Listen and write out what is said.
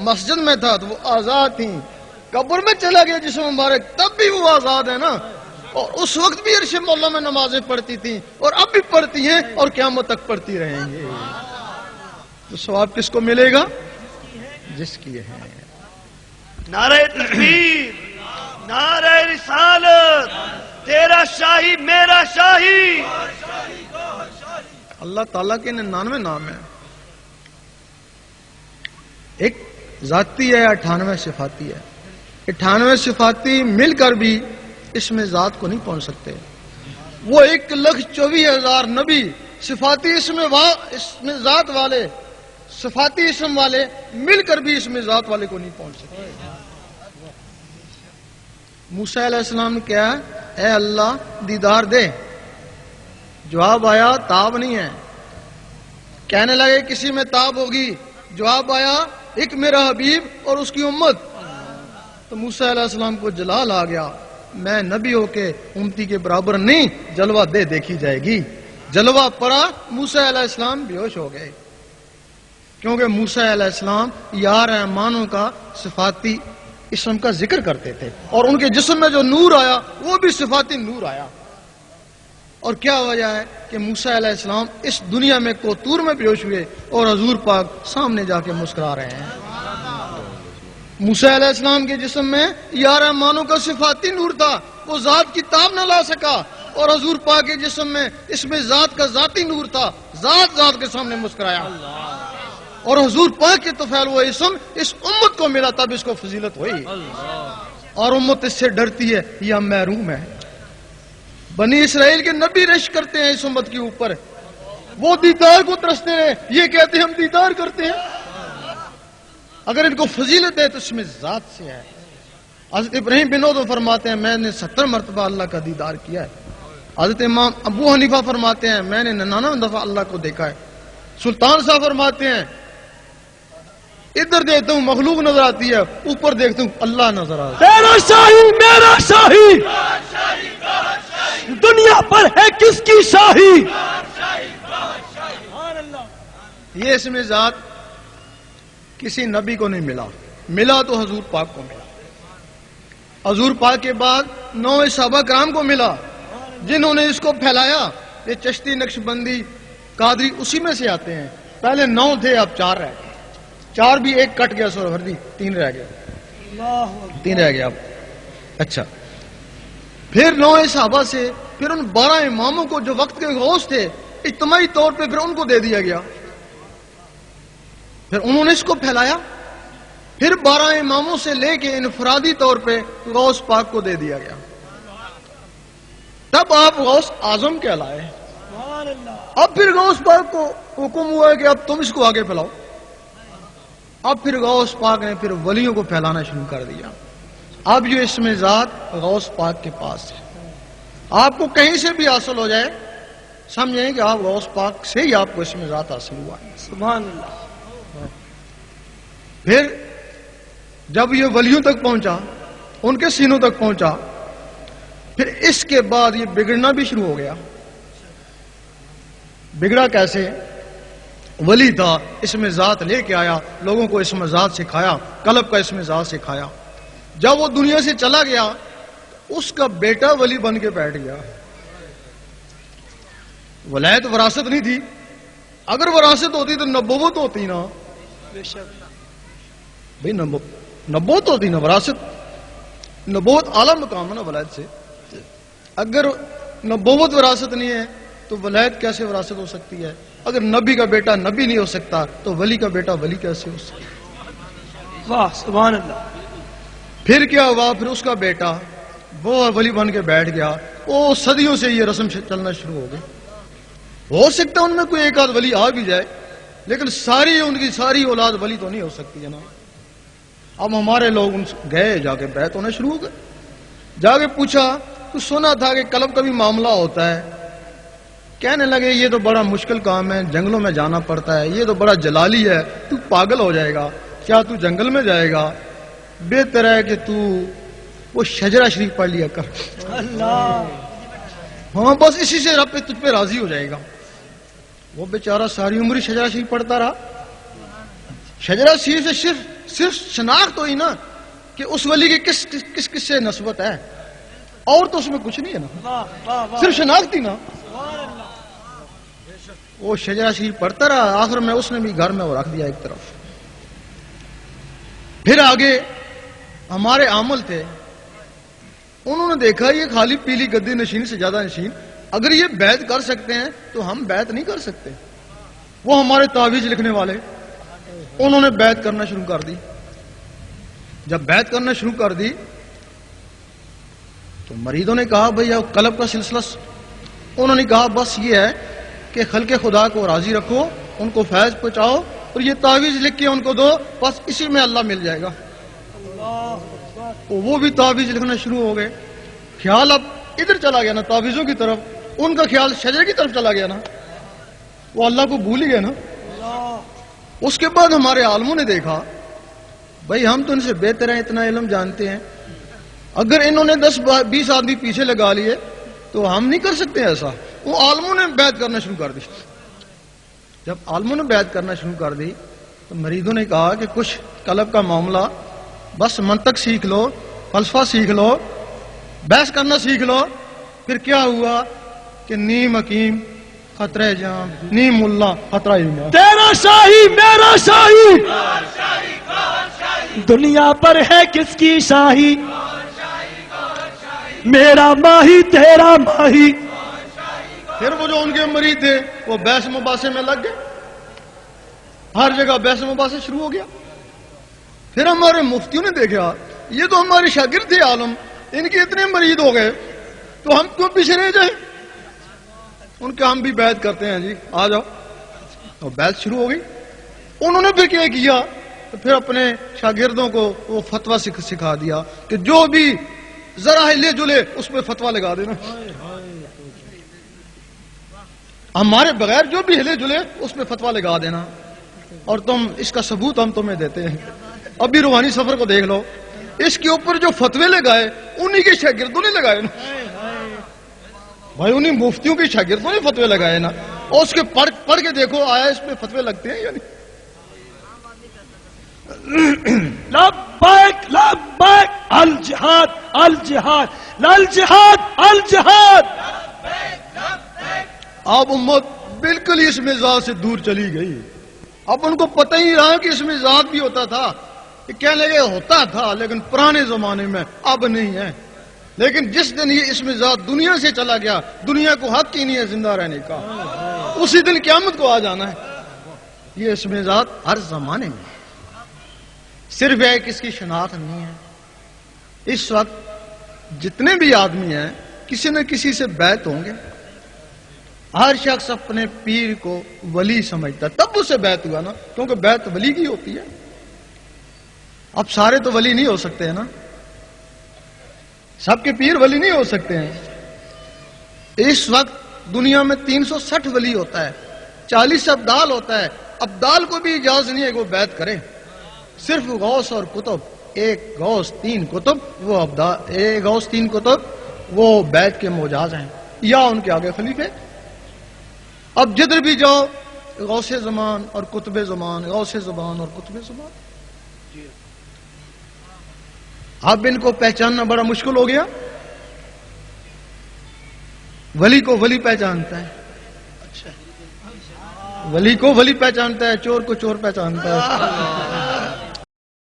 مسجد میں تھا تو وہ آزاد تھیں، قبر میں چلا گیا جسم مبارک تب بھی وہ آزاد ہے نا، اور اس وقت بھی عرش مولا میں نمازیں پڑھتی تھیں اور اب بھی پڑھتی ہیں اور قیامت تک پڑھتی رہیں گے۔ تو ثواب کس کو ملے گا؟ جس کی ہے۔ نعرہ تکبیر، نعرہ رسالت، تیرا شاہی میرا شاہی۔ اللہ تعالیٰ کے 99 نام ہیں، ایک ذاتی ہے، 98 صفاتی ہے۔ 98 صفاتی مل کر بھی اس میں ذات کو نہیں پہنچ سکتے۔ وہ 1,24,000 نبی صفاتی اس میں ذات والے، صفاتی اسم والے مل کر بھی اس میں ذات والے کو نہیں پہنچ سکتے۔ موسیٰ علیہ السلام نے کیا؟ اے اللہ دیدار دے، جواب آیا تاب نہیں ہے۔ کہنے لگے کسی میں تاب ہوگی، جواب آیا ایک میرا حبیب اور اس کی امت۔ تو موسیٰ علیہ السلام کو جلال آ گیا، میں نبی ہو کے امتی کے برابر نہیں، جلوہ دے دیکھی جائے گی۔ جلوہ پڑا، موسیٰ علیہ السلام بے ہوش ہو گئے، کیونکہ موسیٰ علیہ السلام یا رحمانوں کا صفاتی اسم کا ذکر کرتے تھے، اور ان کے جسم میں جو نور آیا وہ بھی صفاتی نور آیا۔ اور کیا وجہ ہے کہ موسیٰ علیہ السلام اس دنیا میں کوتور میں بیہوش ہوئے اور حضور پاک سامنے جا کے مسکرا رہے ہیں۔ موسیٰ علیہ السلام کے جسم میں یا رحمانوں کا صفاتی نور تھا، وہ ذات کی تاب نہ لا سکا، اور حضور پاک کے جسم میں اس میں ذات کا ذاتی نور تھا، ذات کے سامنے مسکرایا، اور حضور پاک کے طفیل وہ اسم اس امت کو ملا، تب اس کو فضیلت ہوئی، اور امت اس سے ڈرتی ہے یا محروم ہے۔ بنی اسرائیل کے نبی رش کرتے ہیں اس امت کے اوپر، وہ دیدار کو ترستے ہیں، یہ کہتے ہیں ہم دیدار کرتے ہیں۔ اگر ان کو فضیلت ہے تو اس میں ذات سے ہے۔ حضرت ابراہیم بن ادم فرماتے ہیں میں نے 70 مرتبہ اللہ کا دیدار کیا ہے۔ حضرت امام ابو حنیفہ فرماتے ہیں میں نے 99 دفعہ اللہ کو دیکھا ہے۔ سلطان صاحب فرماتے ہیں ادھر دیکھتا ہوں مخلوق نظر آتی ہے، اوپر دیکھتا ہوں اللہ نظر آتا ہے۔ تیرا شاہی میرا شاہی، دنیا پر ہے کس کی شاہی؟ یہ اس میں ذات کسی نبی کو نہیں ملا، ملا تو حضور پاک کو ملا۔ حضور پاک کے بعد 9 صحابہ کرام کو ملا جنہوں نے اس کو پھیلایا۔ یہ چشتی، نقشبندی، قادری اسی میں سے آتے ہیں۔ پہلے 9 تھے، اب 4 رہ گئے، 4 بھی ایک کٹ گیا، سورہردی 3 رہ گیا، 3 رہ گیا اب۔ اچھا، پھر 9 صحابہ سے پھر ان 12 اماموں کو جو وقت کے غوث تھے اجتماعی طور پہ پھر ان کو دے دیا گیا، پھر انہوں نے اس کو پھیلایا، پھر 12 اماموں سے لے کے انفرادی طور پہ غوث پاک کو دے دیا گیا، تب آپ غوث اعظم کہلائے۔ اب پھر غوث پاک کو حکم ہوا ہے کہ اب تم اس کو آگے پھیلاؤ۔ اب پھر غوث پاک نے پھر ولیوں کو پھیلانا شروع کر دیا۔ اب یہ اس میں ذات غوث پاک کے پاس ہے۔ آپ کو کہیں سے بھی حاصل ہو جائے سمجھیں کہ آپ غوث پاک سے ہی آپ کو اس میں ذات حاصل ہوا ہے۔ سبحان اللہ۔ پھر جب یہ ولیوں تک پہنچا، ان کے سینوں تک پہنچا، پھر اس کے بعد یہ بگڑنا بھی شروع ہو گیا۔ بگڑا کیسے؟ ولی تھا، اس میں ذات لے کے آیا، لوگوں کو اس میں ذات سکھایا، قلب کا اس میں ذات سکھایا۔ جب وہ دنیا سے چلا گیا اس کا بیٹا ولی بن کے بیٹھ گیا۔ ولایت وراثت نہیں تھی، اگر وراثت ہوتی تو نبوت ہوتی نا، بھئی نبوت ہوتی نا، وراثت، نبوت اعلیٰ مقام ہے نا ولایت سے۔ اگر نبوت وراثت نہیں ہے تو ولایت کیسے وراثت ہو سکتی ہے؟ اگر نبی کا بیٹا نبی نہیں ہو سکتا تو ولی کا بیٹا ولی کیسے ہو سکتا؟ واہ سبحان اللہ۔ پھر کیا ہوا؟ پھر اس کا بیٹا وہ ولی بن کے بیٹھ گیا، وہ صدیوں سے یہ رسم چلنا شروع ہو گئی۔ ہو سکتا ہے ان میں کوئی ایک آدھ ولی آ بھی جائے، لیکن ان کی ساری اولاد ولی تو نہیں ہو سکتی ہے نا۔ اب ہمارے لوگ ان گئے، جا کے بیعت ہونا شروع ہو گئے، جا کے پوچھا تو سنا تھا کہ قلب کا بھی معاملہ ہوتا ہے۔ کہنے لگے یہ تو بڑا مشکل کام ہے، جنگلوں میں جانا پڑتا ہے، یہ تو بڑا جلالی ہے، تو پاگل ہو جائے گا، کیا تو جنگل میں جائے گا؟ بہتر ہے کہ تو وہ شجرہ شریف پڑھ لیا کر، اللہ، ہاں بس اسی سے رب تجھ پہ راضی ہو جائے گا۔ وہ بیچارہ ساری عمر شجرہ شریف پڑھتا رہا، شجرہ شریف سے صرف صرف شناخت ہوئی نا کہ اس ولی کی کس سے نسبت ہے، اور تو اس میں کچھ نہیں ہے نا، واہ واہ واہ صرف شناخت ہی نا. سبحان اللہ. وہ شجرہ شریف پڑھتا رہا، آخر میں اس نے بھی گھر میں وہ رکھ دیا ایک طرف. پھر آگے ہمارے عامل تھے، انہوں نے دیکھا یہ خالی پیلی گدی نشین سے زیادہ نشین، اگر یہ بیعت کر سکتے ہیں تو ہم بیعت نہیں کر سکتے. وہ ہمارے تعویذ لکھنے والے، انہوں نے بیعت کرنا شروع کر دی. جب بیعت کرنا شروع کر دی تو مریدوں نے کہا بھئی اب قلب کا سلسلہ، انہوں نے کہا بس یہ ہے کہ خلق خدا کو راضی رکھو، ان کو فیض پہنچاؤ اور یہ تعویذ لکھ کے ان کو دو، بس اسی میں اللہ مل جائے گا. وہ بھی تعویذ لکھنا شروع ہو گئے. خیال اب ادھر چلا گیا نا تعویذوں کی طرف، ان کا خیال شجرے کی طرف چلا گیا نا، وہ اللہ کو بھول ہی گئے نا. اس کے بعد ہمارے عالموں نے دیکھا بھائی ہم تو ان سے بہتر ہیں، اتنا علم جانتے ہیں، اگر انہوں نے 10-20 آدمی پیچھے لگا لیے تو ہم نہیں کر سکتے ایسا. وہ عالموں نے بیعت کرنا شروع کر دی. جب عالموں نے بیعت کرنا شروع کر دی تو مریدوں نے کہا کہ کچھ قلب کا معاملہ، بس منطق سیکھ لو، فلسفہ سیکھ لو، بحث کرنا سیکھ لو. پھر کیا ہوا کہ نیم حکیم خطرہ جام، نیم ملا خطرہ ایمان. تیرا شاہی میرا شاہی، دنیا پر ہے کس کی شاہی، میرا ماہی تیرا ماہی. پھر وہ جو ان کے مرید تھے وہ بحث مباحثے میں لگ گئے، ہر جگہ بحث مباحثہ شروع ہو گیا. پھر ہمارے مفتیوں نے دیکھا یہ تو ہمارے شاگرد تھے عالم، ان کے اتنے مرید ہو گئے تو ہم کیوں پیچھے رہ جائیں. ان کے ہم بھی بیعت کرتے ہیں جی، آ جاؤ. اور بیعت شروع ہو گئی. انہوں نے پھر کیا کیا تو پھر اپنے شاگردوں کو وہ فتویٰ سکھا دیا کہ جو بھی ذرا ہلے جلے اس پہ فتویٰ لگا دینا، ہمارے بغیر جو بھی ہلے جلے اس پہ فتویٰ لگا دینا، اور تم اس کا ثبوت ہم تمہیں دیتے ہیں. ابھی روحانی سفر کو دیکھ لو، اس کے اوپر جو فتوے لگائے انہی کے شاگردوں نے لگائے نا بھائی، انہی مفتیوں کے شاگردوں نے فتوے لگائے نا. اور اس کے پڑھ کے دیکھو آیا اس پہ فتوے لگتے ہیں یا نہیں. لبیک لبیک الجہاد الجہاد الجہاد الجہاد. اب امت بالکل اس مزاج سے دور چلی گئی. اب ان کو پتہ ہی رہا کہ اس مزاج بھی ہوتا تھا، کہنے لگے ہوتا تھا لیکن پرانے زمانے میں، اب نہیں ہے. لیکن جس دن یہ اس مزاج دنیا سے چلا گیا، دنیا کو حق ہی نہیں ہے زندہ رہنے کا، اسی دن قیامت کو آ جانا ہے. یہ اس مزاج ہر زمانے میں، صرف ہے کہ اس کی شناخت نہیں ہے. اس وقت جتنے بھی آدمی ہیں کسی نہ کسی سے بیعت ہوں گے. ہر شخص اپنے پیر کو ولی سمجھتا، تب اسے بیعت ہوا نا، کیونکہ بیعت ولی کی ہوتی ہے. اب سارے تو ولی نہیں ہو سکتے ہیں نا، سب کے پیر ولی نہیں ہو سکتے ہیں. اس وقت دنیا میں 360 ولی ہوتا ہے، 40 ابدال ہوتا ہے. ابدال کو بھی اجازت نہیں ہے کہ وہ بیعت کرے. صرف غوث اور کتب، ایک غوث 3 کتب، وہ ابدال، ایک غوث 3 کتب وہ بیعت کے مجاز ہیں، یا ان کے آگے خلیفے. اب جدھر بھی جاؤ غوث زمان اور کتب زمان، غوث زمان اور کتب زمان. اب ان کو پہچاننا بڑا مشکل ہو گیا. ولی کو ولی پہچانتا ہے، ولی کو ولی پہچانتا ہے، چور کو چور پہچانتا ہے.